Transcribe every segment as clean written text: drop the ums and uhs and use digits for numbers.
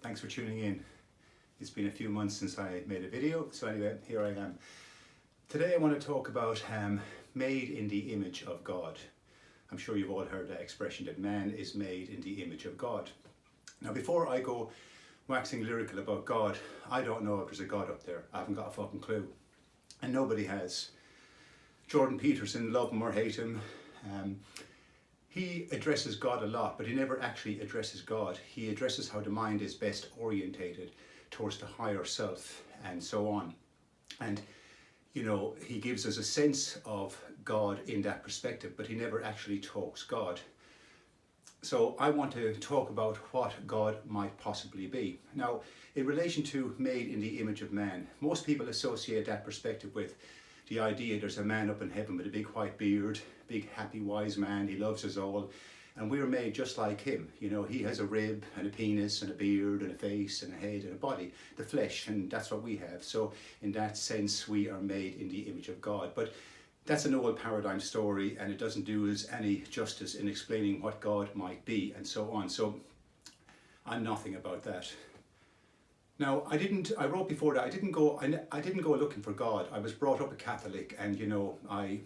Thanks for tuning in. It's been a few months since I made a video, so anyway, here I am. Today I want to talk about made in the image of God. I'm sure you've all heard that expression that man is made in the image of God. Now before I go waxing lyrical about God, I don't know if there's a God up there. I haven't got a fucking clue. And nobody has. Jordan Peterson, love him or hate him, he addresses God a lot, but he never actually addresses God. He addresses how the mind is best orientated towards the higher self and so on. And you know, he gives us a sense of God in that perspective, but he never actually talks God. So I want to talk about what God might possibly be. Now, in relation to made in the image of man, most people associate that perspective with the idea there's a man up in heaven with a big white beard, big happy wise man, he loves us all, and we're made just like him. You know, he has a rib and a penis and a beard and a face and a head and a body, the flesh, and that's what we have. So in that sense, we are made in the image of God. But that's an old paradigm story, and it doesn't do us any justice in explaining what God might be and so on. So I'm nothing about that. Now, I wrote before that I didn't go looking for God. I was brought up a Catholic, and you know, I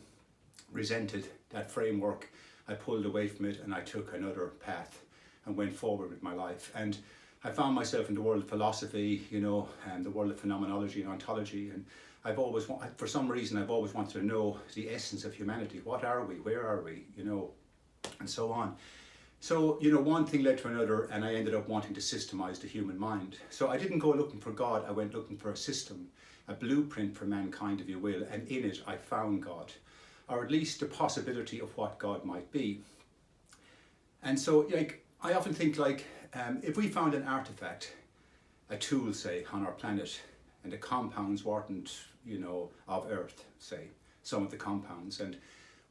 resented that framework. I pulled away from it and I took another path and went forward with my life. And I found myself in the world of philosophy, you know, and the world of phenomenology and ontology. And for some reason, I've always wanted to know the essence of humanity. What are we? Where are we? You know, and so on. So, you know, one thing led to another, and I ended up wanting to systemize the human mind. So I didn't go looking for God, I went looking for a system, a blueprint for mankind, if you will, and in it I found God, or at least the possibility of what God might be. And so, like, I often think, like, if we found an artifact, a tool, say, on our planet, and the compounds weren't, you know, of Earth, say, some of the compounds, and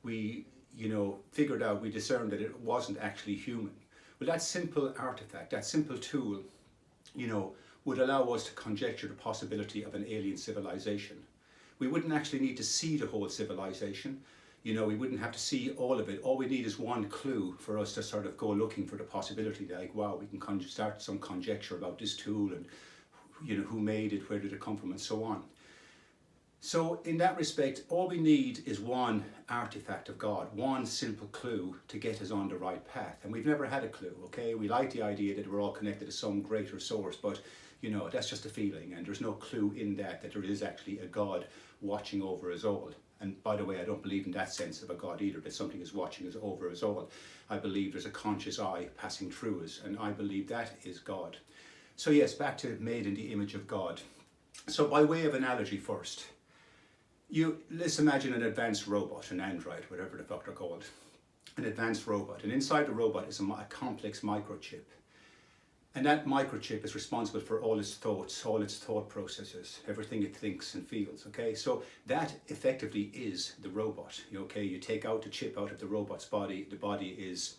we we discerned that it wasn't actually human. Well, that simple artifact, that simple tool, you know, would allow us to conjecture the possibility of an alien civilization. We wouldn't actually need to see the whole civilization. You know, we wouldn't have to see all of it. All we need is one clue for us to sort of go looking for the possibility, like, wow, we can start some conjecture about this tool and, you know, who made it, where did it come from, and so on. So in that respect, all we need is one artifact of God, one simple clue to get us on the right path. And we've never had a clue, okay? We like the idea that we're all connected to some greater source, but you know, that's just a feeling, and there's no clue in that there is actually a God watching over us all. And by the way, I don't believe in that sense of a God either, that something is watching us over us all. I believe there's a conscious eye passing through us, and I believe that is God. So yes, back to made in the image of God. So by way of analogy first, let's imagine an advanced robot, an android, whatever the fuck they're called, an advanced robot. And inside the robot is a complex microchip. And that microchip is responsible for all its thoughts, all its thought processes, everything it thinks and feels, okay? So that effectively is the robot, okay? You take out the chip out of the robot's body, the body is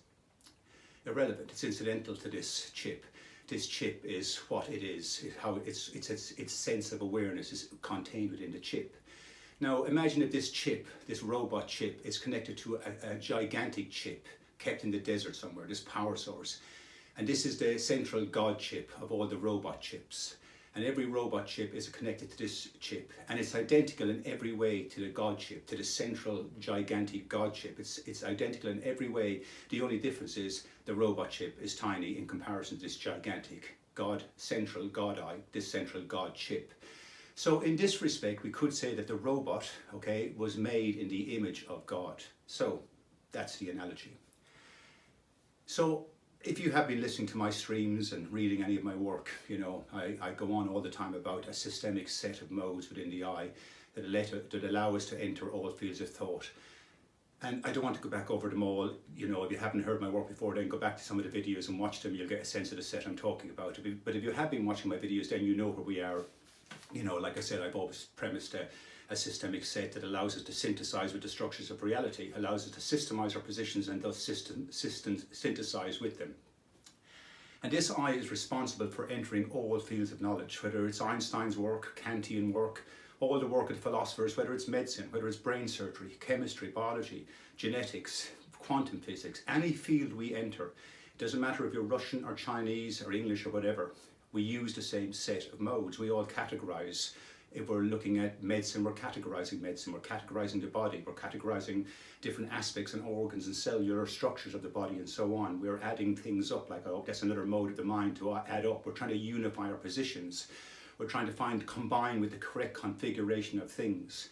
irrelevant, it's incidental to this chip. This chip is what it is, how its sense of awareness is contained within the chip. Now imagine if this robot chip, is connected to a gigantic chip kept in the desert somewhere, this power source. And this is the central God chip of all the robot chips. And every robot chip is connected to this chip. And it's identical in every way to the God chip, to the central gigantic God chip. It's identical in every way. The only difference is the robot chip is tiny in comparison to this gigantic central God eye, this central God chip. So in this respect, we could say that the robot, okay, was made in the image of God. So that's the analogy. So if you have been listening to my streams and reading any of my work, you know, I go on all the time about a systemic set of modes within the eye that allow us to enter all fields of thought. And I don't want to go back over them all. You know, if you haven't heard my work before, then go back to some of the videos and watch them. You'll get a sense of the set I'm talking about. But if you have been watching my videos, then you know where we are. You know, like I said, I've always premised a systemic set that allows us to synthesize with the structures of reality, allows us to systemize our positions and thus synthesize with them. And this eye is responsible for entering all fields of knowledge, whether it's Einstein's work, Kantian work, all the work of philosophers, whether it's medicine, whether it's brain surgery, chemistry, biology, genetics, quantum physics, any field we enter, Doesn't matter if you're Russian or Chinese or English or whatever, we use the same set of modes. We all categorize. If we're looking at medicine, we're categorizing the body, we're categorizing different aspects and organs and cellular structures of the body and so on. We're adding things up, like, oh, that's another mode of the mind to add up. We're trying to unify our positions. We're trying to combine with the correct configuration of things.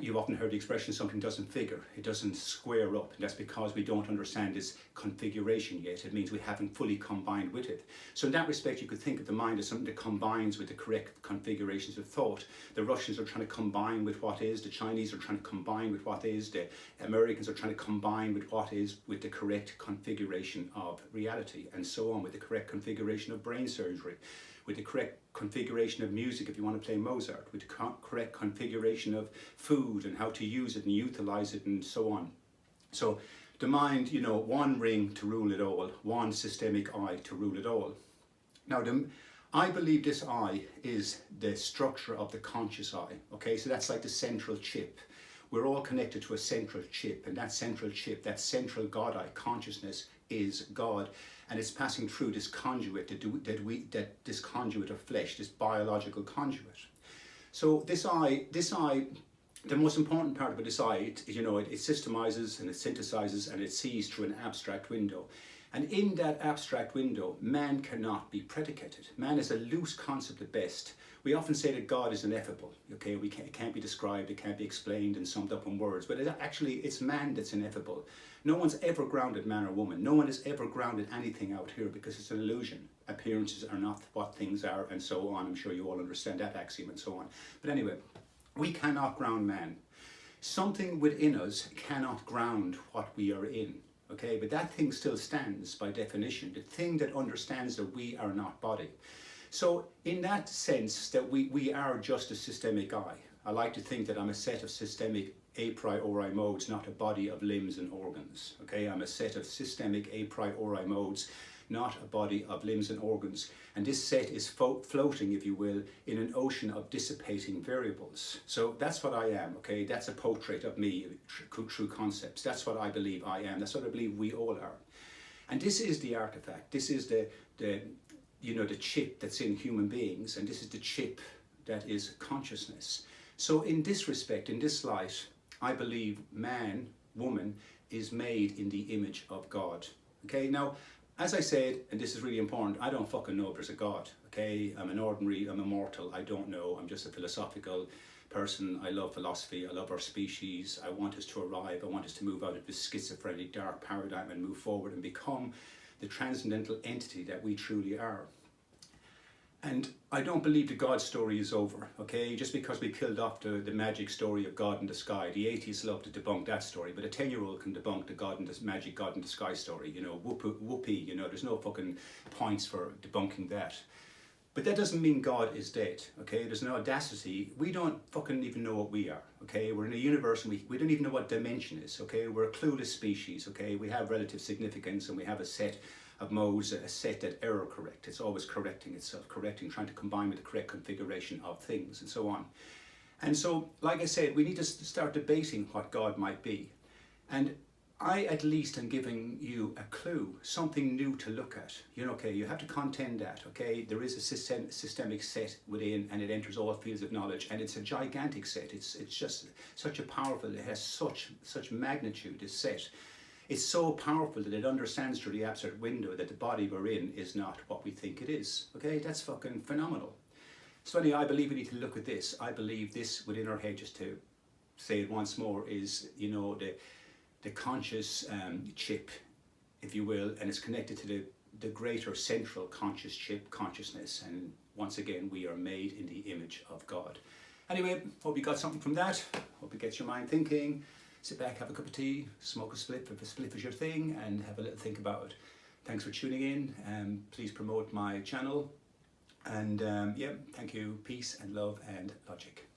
You've often heard the expression, something doesn't figure, it doesn't square up, and that's because we don't understand its configuration yet. It means we haven't fully combined with it. So in that respect, you could think of the mind as something that combines with the correct configurations of thought. The Russians are trying to combine with what is, the Chinese are trying to combine with what is, the Americans are trying to combine with what is with the correct configuration of reality, and so on, with the correct configuration of brain surgery, with the correct configuration of music if you want to play Mozart, with the correct configuration of food and how to use it and utilize it and so on. So the mind, you know, one ring to rule it all, one systemic eye to rule it all. Now, I believe this eye is the structure of the conscious eye, okay? So that's like the central chip. We're all connected to a central chip, and that central chip, that central God eye, consciousness, is God, and it's passing through this conduit this conduit of flesh, this biological conduit. So this eye, the most important part about this eye, it systemizes and it synthesizes and it sees through an abstract window. And in that abstract window, man cannot be predicated. Man is a loose concept at best. We often say that God is ineffable. Okay, it can't be described, it can't be explained and summed up in words. But it's man that's ineffable. No one's ever grounded man or woman. No one has ever grounded anything out here because it's an illusion. Appearances are not what things are, and so on. I'm sure you all understand that axiom and so on. But anyway, we cannot ground man. Something within us cannot ground what we are in. Okay, but that thing still stands by definition. The thing that understands that we are not body. So in that sense that we are just a systemic eye. I like to think that I'm a set of systemic a priori modes, not a body of limbs and organs. Okay, I'm a set of systemic a priori modes, not a body of limbs and organs. And this set is floating, if you will, in an ocean of dissipating variables. So that's what I am, okay? That's a portrait of me, true concepts. That's what I believe I am. That's what I believe we all are. And this is the artifact. This is the chip that's in human beings, and this is the chip that is consciousness. So in this respect, in this light, I believe man, woman, is made in the image of God. Okay, now, as I said, and this is really important, I don't fucking know if there's a God, okay? I'm a mortal, I don't know. I'm just a philosophical person. I love philosophy, I love our species. I want us to arrive, I want us to move out of this schizophrenic dark paradigm and move forward and become the transcendental entity that we truly are. And I don't believe the God story is over, okay? Just because we killed off the magic story of God in the sky. The atheists love to debunk that story, but a 10-year-old can debunk the magic God in the sky story, whoopee, there's no fucking points for debunking that. But that doesn't mean God is dead, okay? There's no audacity. We don't fucking even know what we are, okay? We're in a universe and we don't even know what dimension is, okay? We're a clueless species, okay? We have relative significance and we have a set of modes, a set that error correct. It's always correcting itself, trying to combine with the correct configuration of things and so on. And so, like I said, we need to start debating what God might be. And I at least am giving you a clue, something new to look at. You have to contend that, okay? There is a systemic set within, and it enters all fields of knowledge, and it's a gigantic set. It's just such a powerful, it has such magnitude, this set. It's so powerful that it understands through the abstract window that the body we're in is not what we think it is. Okay, that's fucking phenomenal. So anyway, I believe we need to look at this. I believe this within our head, just to say it once more, is the conscious chip, if you will, and it's connected to the greater central conscious chip, consciousness. And once again, we are made in the image of God. Anyway, hope you got something from that. Hope it gets your mind thinking. Sit back, have a cup of tea, smoke a spliff if a spliff is your thing, and have a little think about it. Thanks for tuning in. Please promote my channel. And thank you. Peace and love and logic.